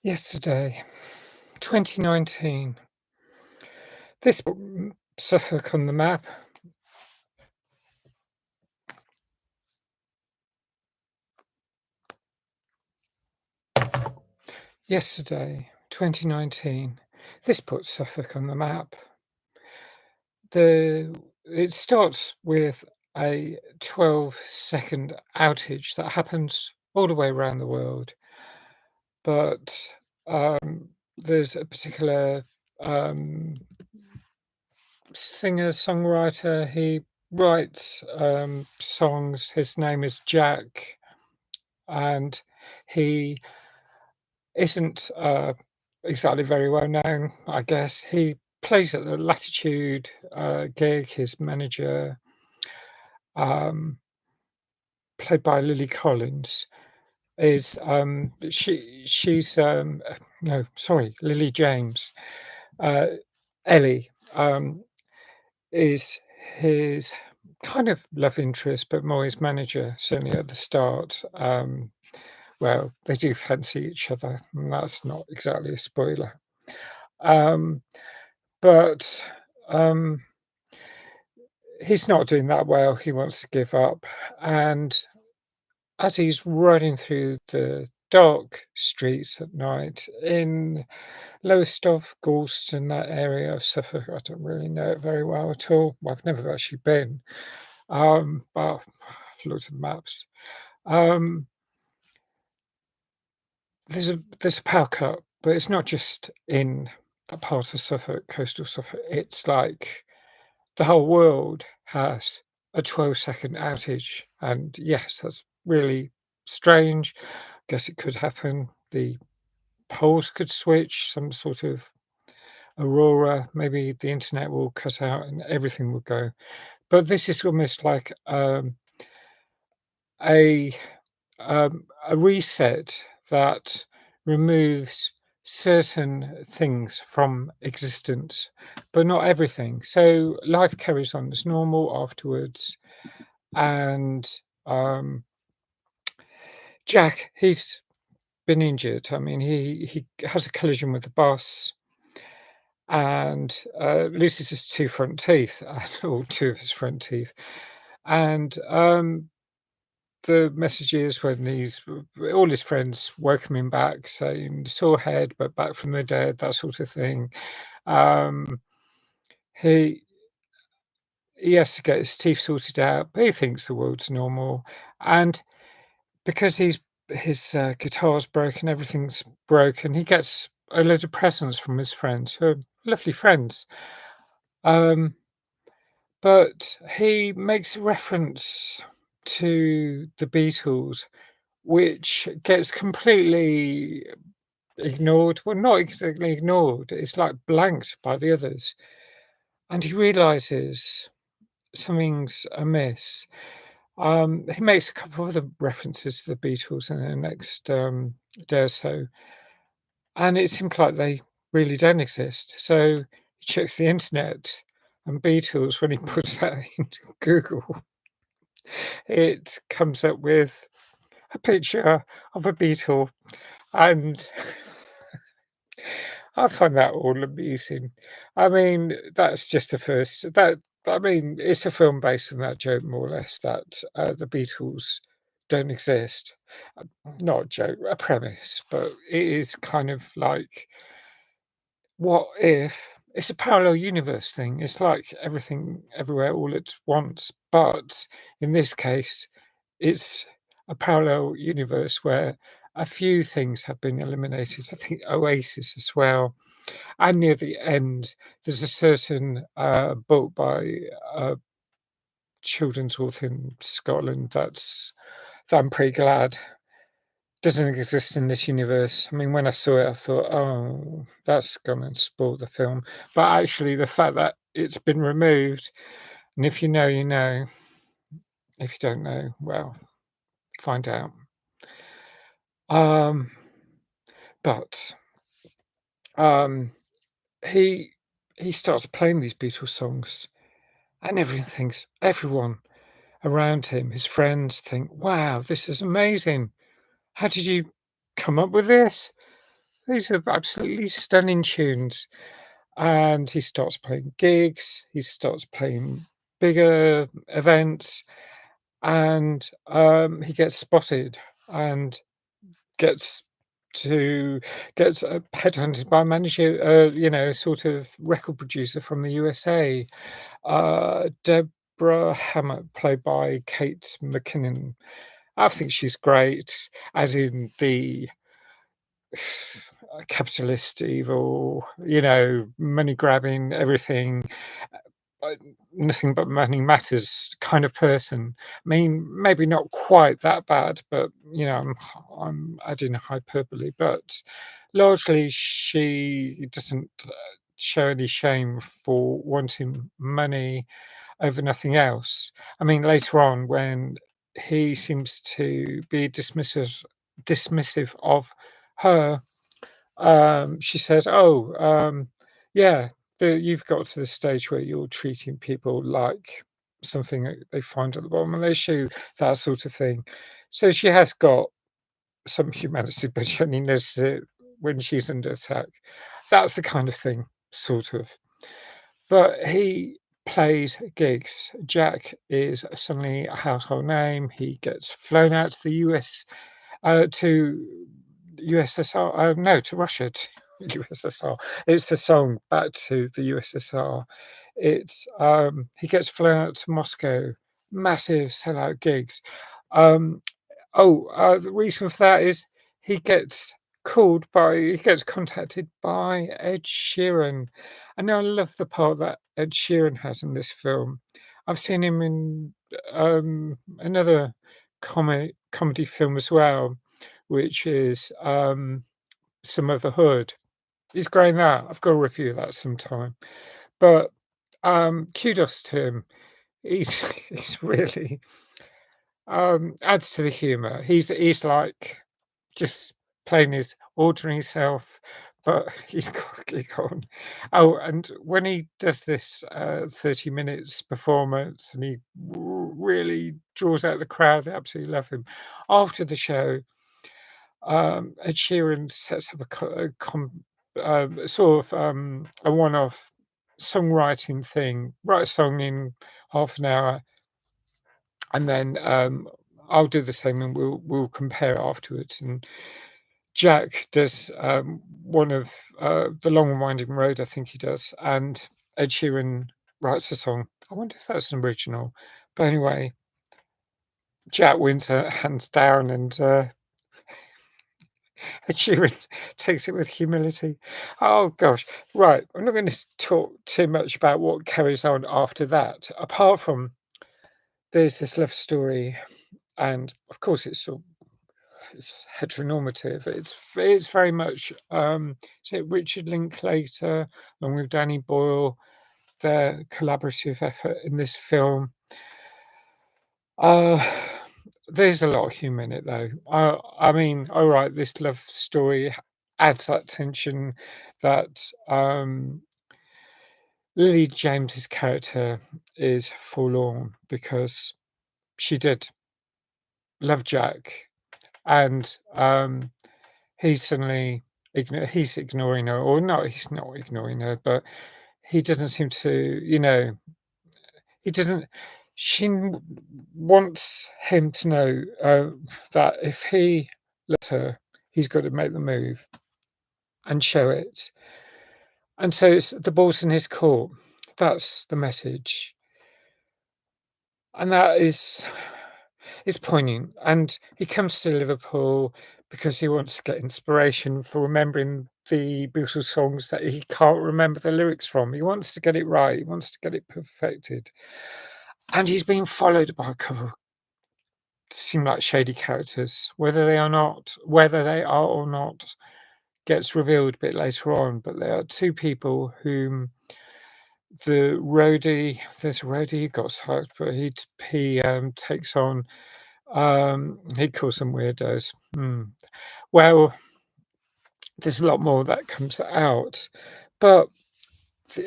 Yesterday, 2019. This Suffolk on the map. Yesterday, 2019. This puts Suffolk on the map. It starts with a 12-second outage that happens all the way around the world, but there's a particular um, singer-songwriter. He writes songs. His name is Jack, and he isn't exactly very well known, I guess. He plays at the Latitude gig. His manager, um, played by Lily Collins, is she's no, sorry, Lily James. Uh, Ellie is his kind of love interest, but more his manager, certainly at the start. Well, they do fancy each other, and that's not exactly a spoiler. Um, but um, he's not doing that well. He wants to give up. And as he's riding through the dark streets at night in Lowestoft, Gorleston, that area of Suffolk, I don't really know it very well at all. Well, I've never actually been, but I've looked at the maps. Um, there's a power cut, but it's not just in that part of Suffolk, coastal Suffolk. It's like the whole world has a 12-second outage, and yes, that's really strange. Guess it could happen. The poles could switch, some sort of aurora. Maybe the internet will cut out and everything will go. But this is almost like a a reset that removes certain things from existence, but not everything. So life carries on as normal afterwards. And um, Jack, he's been injured. I mean, he has a collision with the bus and loses his two front teeth, or two of his front teeth. And the messages when he's all his friends welcome him back, saying sore head but back from the dead, that sort of thing. Um, he he has to get his teeth sorted out, but he thinks the world's normal. And because his guitar's broken, everything's broken, he gets a load of presents from his friends, who are lovely friends. Um, but he makes a reference to the Beatles, which gets completely ignored. Well, not exactly ignored, it's like blanked by the others. And he realizes something's amiss. He makes a couple of other references to the Beatles in the next day or so, and it seems like they really don't exist. So he checks the internet, and Beatles, when he puts that into Google, it comes up with a picture of a beetle, and I find that all amusing. I mean, that's just the first that I mean, it's a film based on that joke more or less that, the Beatles don't exist. Uh, Not a joke, a premise, but it is kind of like, what if it's a parallel universe thing? It's like everything everywhere all at once, but in this case, it's a parallel universe where a few things have been eliminated. I think Oasis as well. And near the end, there's a certain book by a children's author in Scotland that I'm pretty glad doesn't exist in this universe. I mean, when I saw it, I thought, oh, that's gonna spoil the film. But actually, the fact that it's been removed, and if you know, you know. If you don't know, well, find out. Um, but um, he he starts playing these Beatles songs, and everyone around him, his friends think, "Wow, this is amazing. How did you come up with this? these are absolutely stunning tunes, and he starts playing gigs, he starts playing bigger events, and, he gets spotted and gets to gets, headhunted by a manager, sort of record producer from the USA, Deborah Hammett, played by Kate McKinnon. I think she's great, as in the capitalist evil, money grabbing, everything, uh, nothing but money matters kind of person. I mean, maybe not quite that bad, but I'm adding hyperbole. But largely, she doesn't show any shame for wanting money over nothing else. I mean, later on, when he seems to be dismissive of her, she says, "Oh, yeah, you've got to the stage where you're treating people like something that they find at the bottom of their shoe, that sort of thing." So she has got some humanity, but she only notices it when she's under attack. That's the kind of thing, sort of. But he plays gigs. Jack is suddenly a household name. He gets flown out to the US, to USSR, no, to Russia, to USSR. It's the song "Back to the USSR." He gets flown out to Moscow, massive sellout gigs. Um, the reason for that is he gets contacted by Ed Sheeran. And I love the part that Ed Sheeran has in this film. I've seen him in another comedy film as well, which is Some of the Hood. He's great in that. I've got to review that sometime. But kudos to him. He's he's really adds to the humour. He's like just playing his ordinary self, but he's got a gig on. Oh, and when he does this 30 minutes performance and he really draws out the crowd, they absolutely love him. After the show, Ed Sheeran sets up a one-off songwriting thing, write a song in half an hour, and then I'll do the same, and we'll compare it afterwards. And Jack does one of the Long and Winding Road, I think he does, and Ed Sheeran writes a song. I wonder if that's an original. But anyway, Jack wins hands down, and Ed Sheeran takes it with humility. Oh gosh, right. I'm not going to talk too much about what carries on after that, apart from there's this love story, and of course it's heteronormative. It's very much is it Richard Linklater along with Danny Boyle, their collaborative effort in this film. Uh there's a lot of humour in it though. I mean, all right, this love story adds that tension that Lily James's character is forlorn because she did love Jack, and he's suddenly he's ignoring her, or not, he's not ignoring her, but he doesn't seem to, he doesn't she wants him to know, that if he lets her, he's got to make the move and show it. And so it's the ball's in his court. That's the message. And that is it's poignant. And he comes to Liverpool because he wants to get inspiration for remembering the Beatles songs that he can't remember the lyrics from. He wants to get it right. He wants to get it perfected. And he's being followed by a couple of seem like shady characters. Whether they are or not, gets revealed a bit later on. But there are two people whom there's a roadie who got sacked, but he takes on. He calls them weirdos. Well, there's a lot more that comes out, but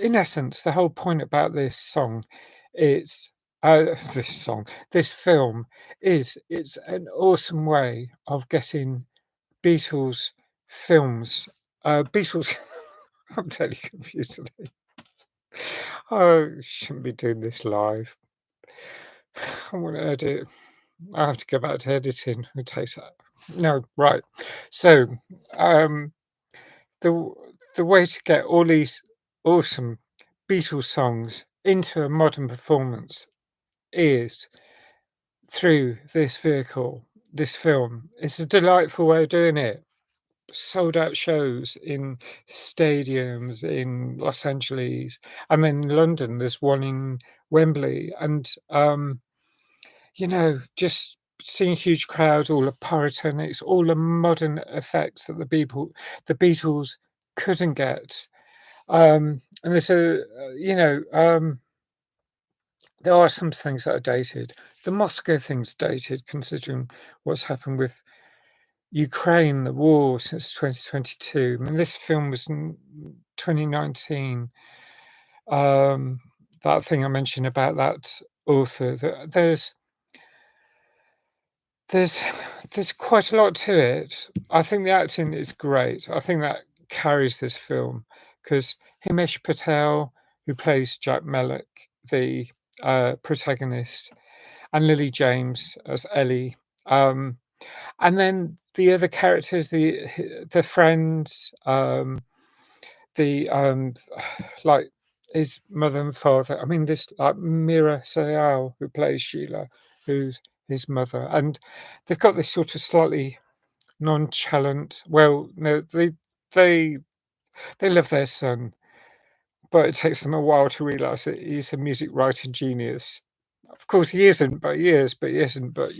in essence, the whole point about is this film is it's an awesome way of getting Beatles films Beatles. I'm totally confused today. Oh, shouldn't be doing this live. I want to edit. I have to go back to editing. Who takes that? No, right. So, um, the the way to get all these awesome Beatles songs into a modern performance is through this vehicle, this film. It's a delightful way of doing it. Sold out shows in stadiums in Los Angeles, and then in London, there's one in Wembley, and, just seeing huge crowds, all the pyrotechnics, all the modern effects that the Beatles couldn't get. And there's there are some things that are dated. The Moscow thing's dated considering what's happened with Ukraine, the war since 2022. I mean, this film was in 2019. Um, that thing I mentioned about that author, there's there's quite a lot to it. I think the acting is great. I think that carries this film because Himesh Patel, who plays Jack Mellick, the protagonist, and Lily James as Ellie. Um, and then the other characters, the friends, the like his mother and father. I mean, this like Mira Sayal, who plays Sheila, who's his mother, and they've got this sort of slightly nonchalant. Well, no, they they love their son, but it takes them a while to realise that he's a music writing genius. Of course, he isn't, but he is. But he isn't. But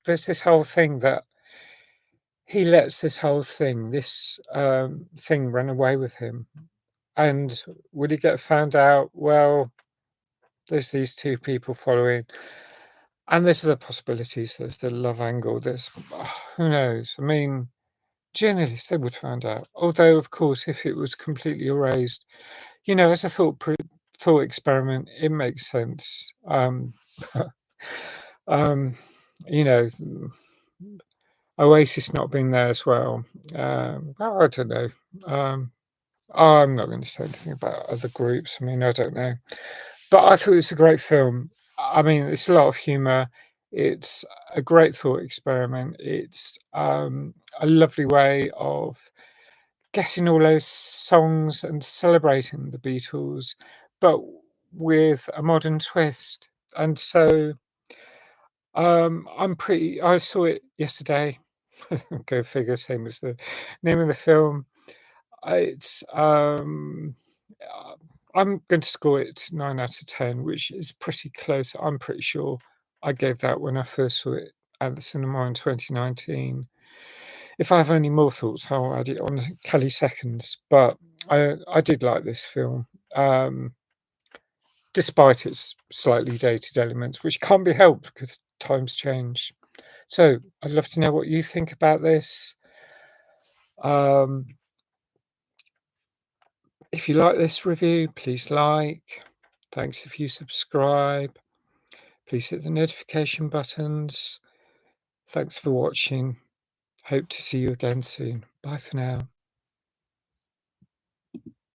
there's this whole thing that he lets this thing run away with him. And would he get found out? Well, there's these two people following, and there's other possibilities. There's the love angle. There's who knows? I mean, journalists they would find out. Although, of course, if it was completely erased, as a thought experiment, it makes sense. Um, you know, Oasis not being there as well. I don't know. Um, I'm not going to say anything about other groups. I mean, I don't know. But I thought it was a great film. I mean, it's a lot of humor. It's a great thought experiment. It's a lovely way of getting all those songs and celebrating the Beatles, but with a modern twist. And so I saw it yesterday. Go figure, same as the name of the film. It's uh, I'm going to score it 9 out of 10, which is pretty close. I'm pretty sure I gave that when I first saw it at the cinema in 2019. If I have any more thoughts, I'll add it on Kelly Seconds. But I did like this film, despite its slightly dated elements, which can't be helped because times change. So I'd love to know what you think about this. Um, if you like this review, please like. Thanks if you subscribe. Please hit the notification buttons. Thanks for watching. Hope to see you again soon. Bye for now.